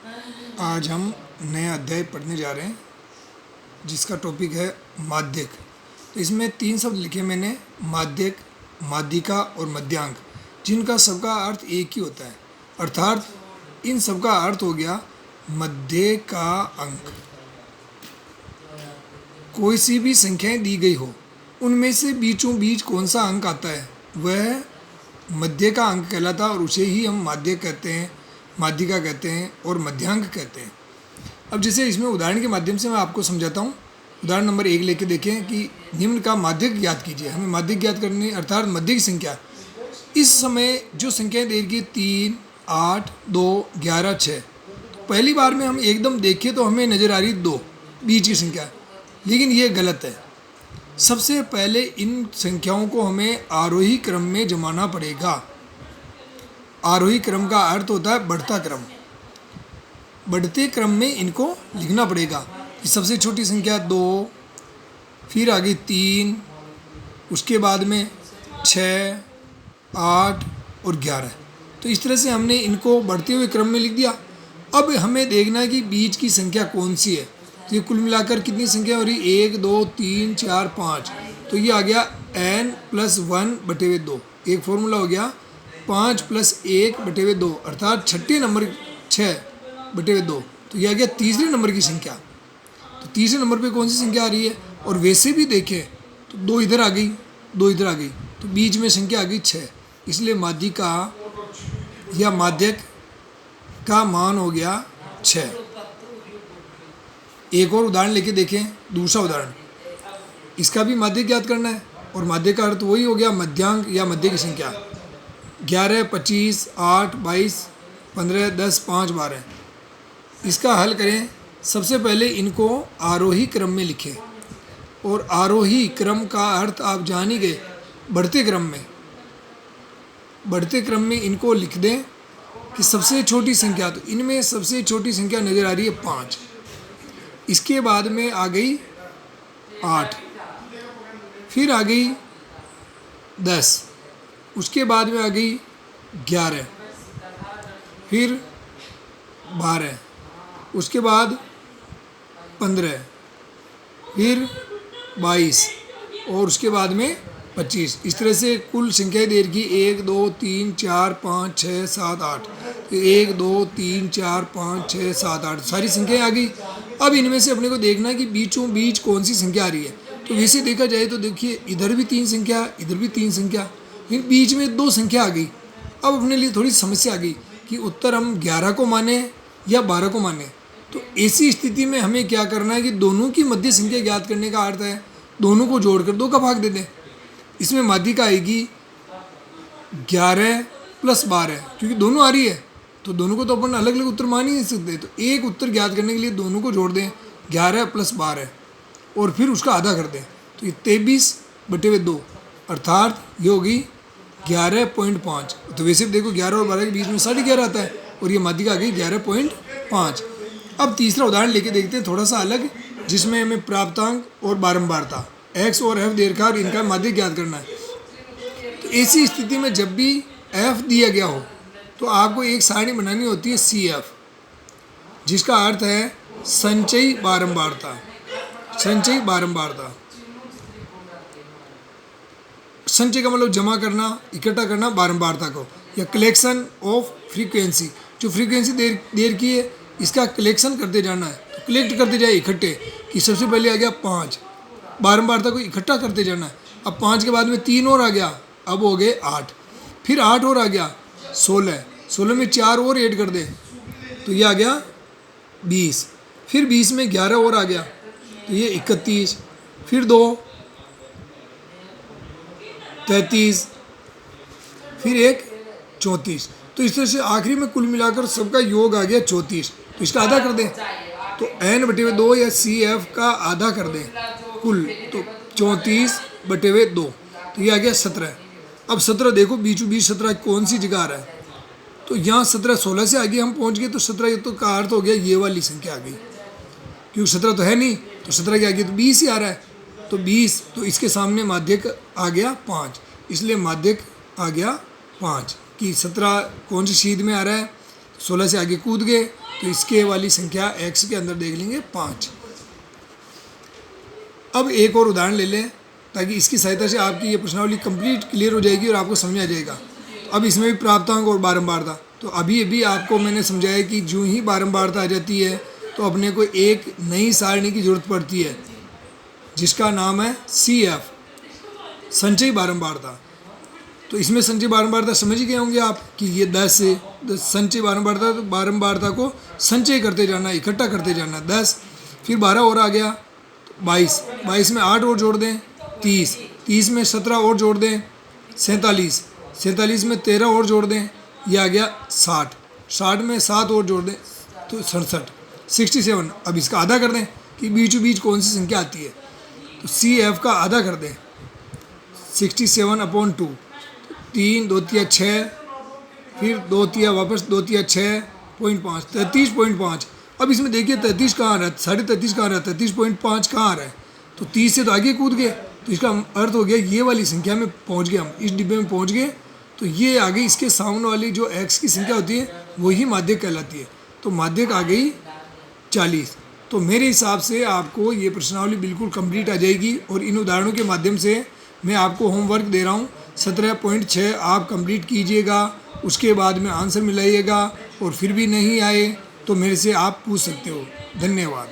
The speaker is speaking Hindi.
आज हम नया अध्याय पढ़ने जा रहे हैं जिसका टॉपिक है माध्यक। तो इसमें 3 शब्द लिखे मैंने, माध्यक, माध्यिका और मध्यांक, जिनका सबका अर्थ एक ही होता है। अर्थात इन सबका अर्थ हो गया मध्य का अंक। कोई सी भी संख्याएं दी गई हो, उनमें से बीचों बीच कौन सा अंक आता है वह मध्य का अंक कहलाता है और उसे ही हम माध्यक कहते हैं, माध्यिका कहते हैं और मध्यांक कहते हैं। अब जैसे इसमें उदाहरण के माध्यम से मैं आपको समझाता हूँ। उदाहरण नंबर 1 लेके देखें कि निम्न का माध्यक ज्ञात कीजिए। हमें माध्यक ज्ञात करनी अर्थात मध्य की संख्या। इस समय जो संख्याएं दे रही 3, 8, 2, 11, 6। पहली बार में हम एकदम देखें तो हमें नज़र आ रही 2 बीच की संख्या, लेकिन ये गलत है। सबसे पहले इन संख्याओं को हमें आरोही क्रम में जमाना पड़ेगा। आरोही क्रम का अर्थ होता है बढ़ता क्रम। बढ़ते क्रम में इनको लिखना पड़ेगा। सबसे छोटी संख्या 2, फिर आगे 3, उसके बाद में 6, 8 और 11। तो इस तरह से हमने इनको बढ़ते हुए क्रम में लिख दिया। अब हमें देखना है कि बीच की संख्या कौन सी है। तो ये कुल मिलाकर कितनी संख्या हो रही? 1, 2, 3, 4, 5। तो ये आ गया n+1/2। एक फॉर्मूला हो गया 5 + 1/2, अर्थात छठे नंबर 6/2। तो ये आ गया तीसरे नंबर की संख्या। तो तीसरे नंबर पे कौन सी संख्या आ रही है? और वैसे भी देखें तो 2 इधर आ गई, 2 इधर आ गई, तो बीच में संख्या आ गई 6। इसलिए माध्यिका या माध्यक का मान हो गया 6। एक और उदाहरण लेके देखें, दूसरा उदाहरण। इसका भी माध्यक ज्ञात करना है और माध्यक का अर्थ वही हो गया मध्यांक या मध्य की संख्या। 11, 25, 8, 22, 15, 10, 5, 12। इसका हल करें। सबसे पहले इनको आरोही क्रम में लिखें और आरोही क्रम का अर्थ आप जान ही गए, बढ़ते क्रम में। बढ़ते क्रम में इनको लिख दें कि सबसे छोटी संख्या, तो इनमें सबसे छोटी संख्या नज़र आ रही है 5। इसके बाद में आ गई 8, फिर आ गई 10, उसके बाद में आ गई 11, फिर 12, उसके बाद 15, फिर 22 और उसके बाद में 25। इस तरह से कुल संख्याएं दे रखी 1, 2, 3, 4, 5, 6, 7, 8। 1, 2, 3, 4, 5, 6, 7, 8 सारी संख्याएं आ गई। अब इनमें से अपने को देखना है कि बीचों बीच कौन सी संख्या आ रही है। तो वैसे देखा जाए तो देखिए इधर भी 3 संख्या, इधर भी 3 संख्या, लेकिन बीच में 2 संख्या आ गई। अब अपने लिए थोड़ी समस्या आ गई कि उत्तर हम 11 को माने या 12 को माने। तो ऐसी स्थिति में हमें क्या करना है कि दोनों की मध्य संख्या ज्ञात करने का अर्थ है दोनों को जोड़कर 2 का भाग दे दें। इसमें माध्यिका आएगी 11 + 12, क्योंकि दोनों आ रही है तो दोनों को तो अपन अलग अलग उत्तर मान ही नहीं सकते। तो एक उत्तर ज्ञात करने के लिए दोनों को जोड़ दें, 11 + 12, और फिर उसका आधा कर दें। तो ये 23/2, अर्थात ये होगी 11.5। तो वैसे भी देखो 11 और 12 के बीच में 11.5 आता है और ये माध्यिका आ गई 11.5। अब तीसरा उदाहरण लेके देखते हैं, थोड़ा सा अलग, जिसमें हमें प्राप्तांक और बारंबारता x और f दे रखा है और इनका माध्यक ज्ञात करना है। तो ऐसी स्थिति में जब भी f दिया गया हो तो आपको एक सारणी बनानी होती है CF, जिसका अर्थ है संचयी बारंबारता। संचयी बारंबारता, संचय का मतलब जमा करना, इकट्ठा करना बारंबारता को, या कलेक्शन ऑफ फ्रीक्वेंसी। जो फ्रीक्वेंसी देर की है इसका कलेक्शन करते जाना है। तो कलेक्ट करते जाए इकट्ठे, कि सबसे पहले आ गया 5, बारंबारता को इकट्ठा करते जाना है। अब 5 के बाद में 3 और आ गया, अब हो गए 8, फिर 8 और आ गया 16, 16 में 4 और ऐड कर दे तो ये आ गया 20, फिर 20 में 11 और आ गया तो ये 31, फिर 2 33, फिर 1 34। तो इस तरह से आखिरी में कुल मिलाकर सबका योग आ गया 34। तो इसका आधा कर दें, तो n/2 या CF का आधा कर दें कुल, तो 34/2, तो ये आ गया 17। अब 17 देखो बीचों बीच 17 कौन सी जगह आ रहा है? तो यहाँ 17 16 से आगे हम पहुँच गए, तो 17 ये तो का अर्थ हो गया ये वाली संख्या आ गई, क्योंकि 17 तो है नहीं, तो 17 के आगे तो 20 ही आ रहा है। तो 20, तो इसके सामने माध्यक आ गया 5, इसलिए माध्यक आ गया 5। कि 17 कौन सी शीद में आ रहा है? 16 से आगे कूद गए तो इसके वाली संख्या x के अंदर देख लेंगे 5। अब एक और उदाहरण ले लें ताकि इसकी सहायता से आपकी ये प्रश्नावली कंप्लीट क्लियर हो जाएगी और आपको समझ आ जाएगा। अब इसमें भी प्राप्तांक और बारंबारता, तो अभी आपको मैंने समझाया कि जो ही बारंबारता आ जाती है तो अपने को एक नई सारणी की ज़रूरत पड़ती है जिसका नाम है CF, संचयी बारंबारता। तो इसमें संचयी बारंबारता समझ गए होंगे आप कि ये 10 है, संचयी बारंबारता, तो बारंबारता को संचय करते जाना, इकट्ठा करते जाना। 10, फिर 12 और आ गया, 22, 22 में 8 और जोड़ दें 30, 30 में 17 और जोड़ दें 47, 47 में 13 और जोड़ दें, ये आ गया 60, 60 में 7 और जोड़ दें तो 67, 67। अब इसका आधा कर दें कि बीचों बीच कौन सी संख्या आती है, तो CF का आधा कर दें 67/2, 3 2 तिया 6, फिर 2 तिया वापस 2 तिया 6.5, 33.5। अब इसमें देखिए 33 कहाँ आ रहा है, 33.5 कहाँ आ रहा है, 33.5 कहाँ आ रहा है, तो 30 से तो आगे कूद गए, तो इसका अर्थ हो गया ये वाली संख्या में पहुँच गए, हम इस डिब्बे में पहुँच गए। तो ये आ गई, इसके सामने वाली जो x की संख्या होती है वही माध्यक कहलाती है, तो माध्यक आ गई 40। तो मेरे हिसाब से आपको ये प्रश्नावली बिल्कुल कंप्लीट आ जाएगी और इन उदाहरणों के माध्यम से मैं आपको होमवर्क दे रहा हूँ 17.6 आप कंप्लीट कीजिएगा, उसके बाद में आंसर मिलाइएगा और फिर भी नहीं आए तो मेरे से आप पूछ सकते हो। धन्यवाद।